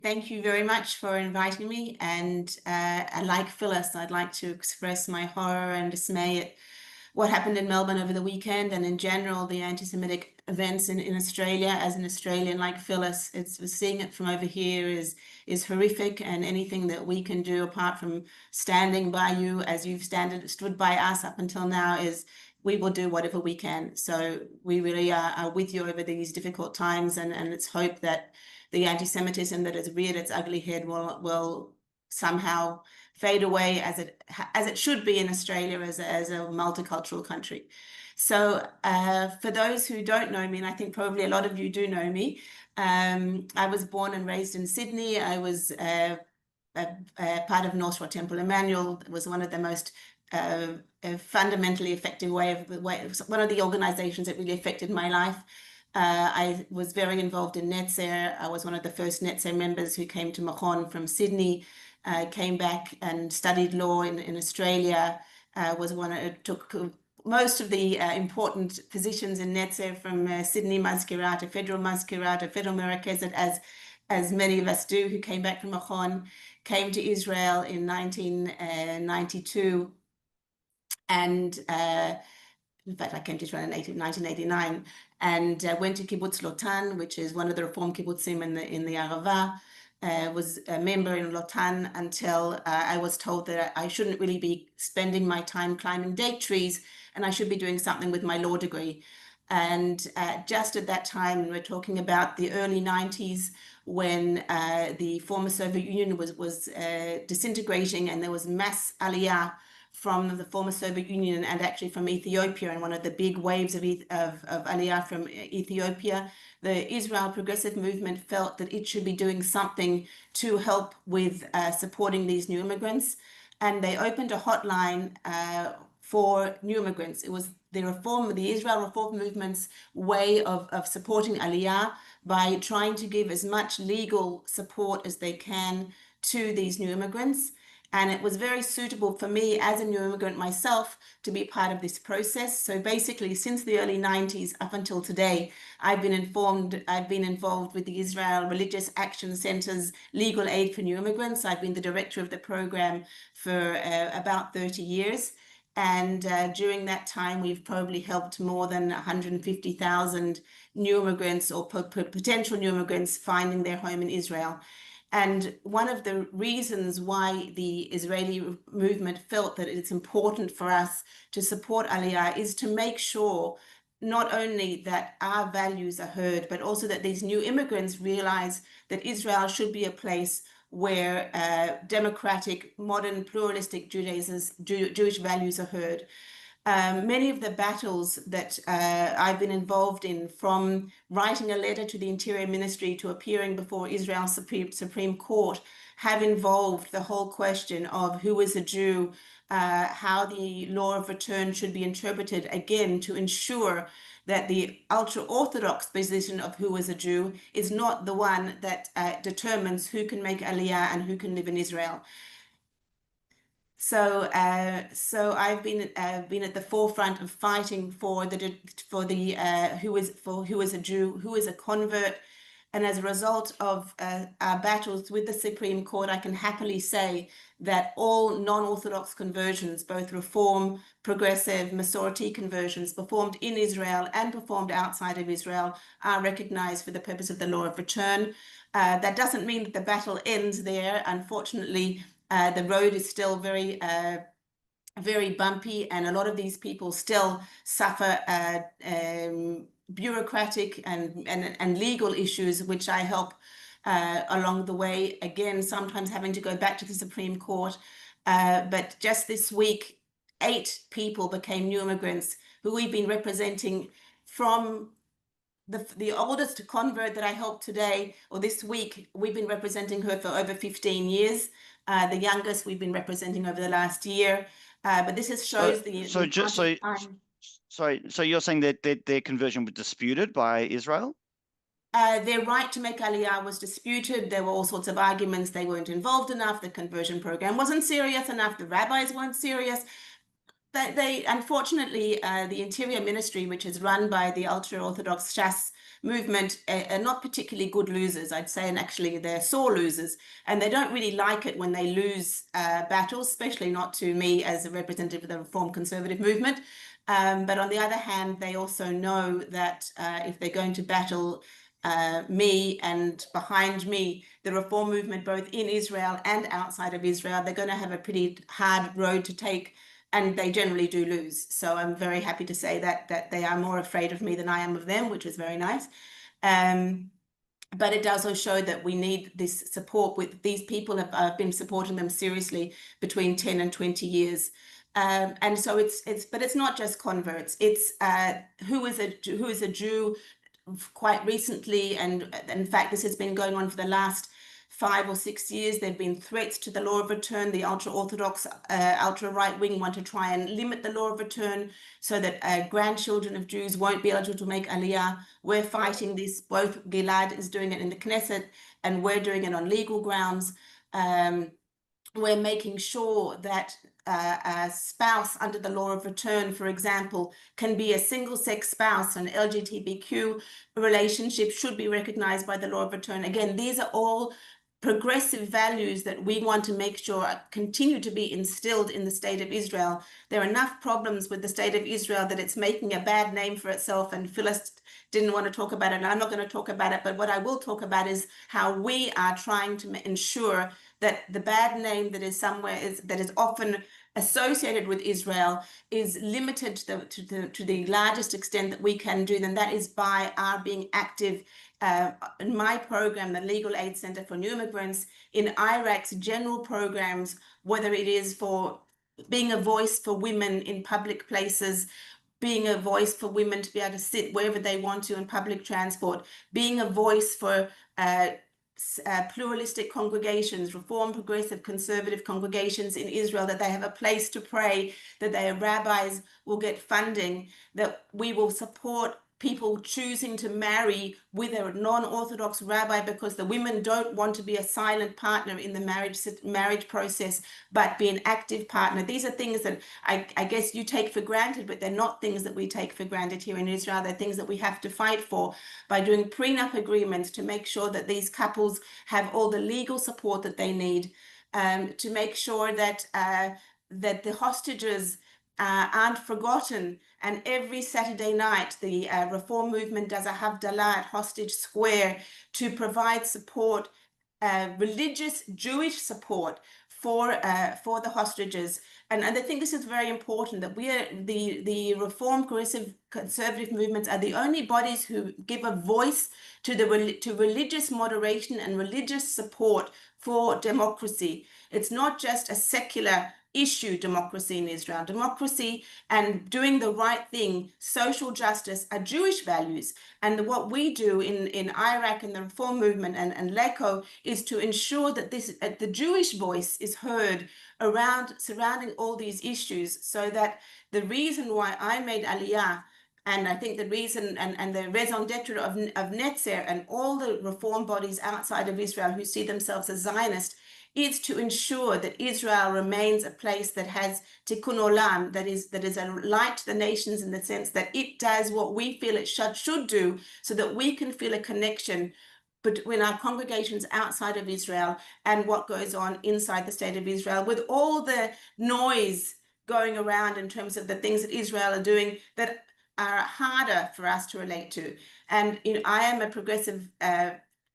Thank you very much for inviting me. And like Phyllis, I'd like to express my horror and dismay at what happened in Melbourne over the weekend, and in general, the anti-Semitic events in Australia. As an Australian, like Phyllis, seeing it from over here is horrific, and anything that we can do apart from standing by you as you've stood by us up until now is we will do whatever we can. So we really are with you over these difficult times, and let's hope that the anti-Semitism that has reared its ugly head will somehow fade away as it should be in Australia as a multicultural country. So for those who don't know me, and I think probably a lot of you do know me, I was born and raised in Sydney. I was part of North Shore Temple Emmanuel. It was one of the most fundamentally affecting one of the organizations that really affected my life. I was very involved in Netzer. I was one of the first Netzer members who came to Maor from Sydney, came back and studied law in Australia, took most of the important positions in Netzer, from Sydney Mazkira to Federal Mazkira to Federal Merakzet, as many of us do who came back from Maor, came to Israel in 1992, and in fact, I came to Israel in 1989, and went to Kibbutz Lotan, which is one of the Reform kibbutzim in the Arava. Was a member in Lotan until I was told that I shouldn't really be spending my time climbing date trees, and I should be doing something with my law degree. And just at that time, we're talking about the early 90s, when the former Soviet Union was disintegrating, and there was mass aliyah from the former Soviet Union and actually from Ethiopia, and one of the big waves of aliyah from Ethiopia. The Israel Progressive Movement felt that it should be doing something to help with supporting these new immigrants, and they opened a hotline for new immigrants. It was the Israel Reform Movement's way of supporting aliyah by trying to give as much legal support as they can to these new immigrants. And it was very suitable for me as a new immigrant myself to be part of this process. So basically, since the early 90s up until today, I've been involved with the Israel Religious Action Center's Legal Aid for New Immigrants. I've been the director of the program for about 30 years. And during that time, we've probably helped more than 150,000 new immigrants or potential new immigrants finding their home in Israel. And one of the reasons why the Israeli movement felt that it's important for us to support Aliyah is to make sure not only that our values are heard, but also that these new immigrants realize that Israel should be a place where democratic, modern, pluralistic Jewish values are heard. Many of the battles that I've been involved in, from writing a letter to the Interior Ministry to appearing before Israel's Supreme Court, have involved the whole question of who is a Jew, how the law of return should be interpreted, again, to ensure that the ultra-Orthodox position of who is a Jew is not the one that determines who can make Aliyah and who can live in Israel. So I've been at the forefront of fighting for who is a Jew, who is a convert, and as a result of our battles with the Supreme Court, I can happily say that all non-Orthodox conversions, both Reform, Progressive, Masorti conversions performed in Israel and performed outside of Israel, are recognized for the purpose of the law of return. That doesn't mean that the battle ends there. Unfortunately, the road is still very bumpy, and a lot of these people still suffer bureaucratic and legal issues, which I help along the way. Again, sometimes having to go back to the Supreme Court. But just this week, 8 people became new immigrants who we've been representing, from the oldest convert that I helped today, or this week, we've been representing her for over 15 years. The youngest we've been representing over the last year. But this shows So you're saying that their conversion was disputed by Israel? Their right to make Aliyah was disputed. There were all sorts of arguments. They weren't involved enough. The conversion program wasn't serious enough. The rabbis weren't serious. Unfortunately, the Interior Ministry, which is run by the ultra-Orthodox Shas movement are not particularly good losers, I'd say, and actually they're sore losers, and they don't really like it when they lose battles, especially not to me as a representative of the Reform Conservative movement. But on the other hand, they also know that if they're going to battle me and behind me, the Reform movement, both in Israel and outside of Israel, they're going to have a pretty hard road to take, and they generally do lose. So I'm very happy to say that they are more afraid of me than I am of them, which is very nice. But it does also show that we need this support. With these people have been supporting them seriously between 10 and 20 years. And so but it's not just converts. It's who is a Jew quite recently, and in fact this has been going on for the last 5 or 6 years. There have been threats to the law of return. The ultra-Orthodox, ultra-right-wing want to try and limit the law of return so that grandchildren of Jews won't be eligible to make Aliyah. We're fighting this. Both Gilad is doing it in the Knesset, and we're doing it on legal grounds. We're making sure that a spouse under the law of return, for example, can be a single-sex spouse. An LGBTQ relationship should be recognized by the law of return. Again, these are all progressive values that we want to make sure continue to be instilled in the state of Israel. There are enough problems with the state of Israel that it's making a bad name for itself, and Phyllis didn't want to talk about it, and I'm not going to talk about it, but what I will talk about is how we are trying to ensure that the bad name that is often associated with Israel is limited to the largest extent that we can do, and that is by our being active in my program, the Legal Aid Center for New Immigrants, in IRAC's general programs, whether it is for being a voice for women in public places, being a voice for women to be able to sit wherever they want to in public transport, being a voice for pluralistic congregations, Reform, Progressive, Conservative congregations in Israel, that they have a place to pray, that their rabbis will get funding, that we will support people choosing to marry with a non-Orthodox rabbi because the women don't want to be a silent partner in the marriage process, but be an active partner. These are things that I guess you take for granted, but they're not things that we take for granted here in Israel. They're things that we have to fight for by doing prenup agreements to make sure that these couples have all the legal support that they need, to make sure that that the hostages aren't forgotten. And every Saturday night, the Reform movement does a Havdalah at Hostage Square to provide support, religious Jewish support for the hostages. And I think this is very important, that we are the Reform, Progressive, Conservative movements are the only bodies who give a voice to religious moderation and religious support for democracy. It's not just a secular issue, democracy in Israel. Democracy and doing the right thing, social justice, are Jewish values. And what we do in Iraq and the Reform movement and LECO is to ensure that the Jewish voice is heard surrounding all these issues, so that the reason why I made Aliyah, and I think the reason and the raison d'etre of Netzer and all the reform bodies outside of Israel who see themselves as Zionist, is to ensure that Israel remains a place that has tikkun olam, that is a light to the nations, in the sense that it does what we feel it should do, so that we can feel a connection between our congregations outside of Israel and what goes on inside the state of Israel, with all the noise going around in terms of the things that Israel are doing that are harder for us to relate to. And I am a progressive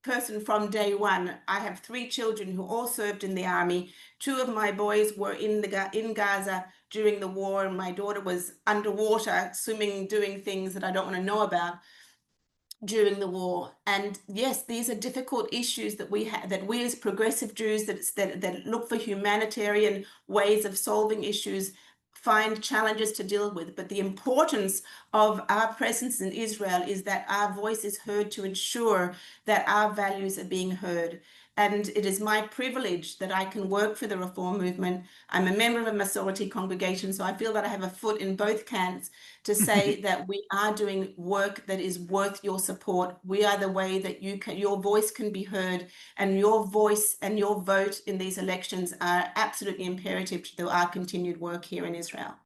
person from day one. I have 3 children who all served in the army. 2 of my boys were in Gaza during the war, and my daughter was underwater swimming, doing things that I don't want to know about during the war. And yes, these are difficult issues that we as progressive Jews that look for humanitarian ways of solving issues find challenges to deal with. But the importance of our presence in Israel is that our voice is heard, to ensure that our values are being heard. And it is my privilege that I can work for the Reform movement. I'm a member of a Masorti congregation, so I feel that I have a foot in both camps to say that we are doing work that is worth your support. We are the way that your voice can be heard, and your voice and your vote in these elections are absolutely imperative to our continued work here in Israel.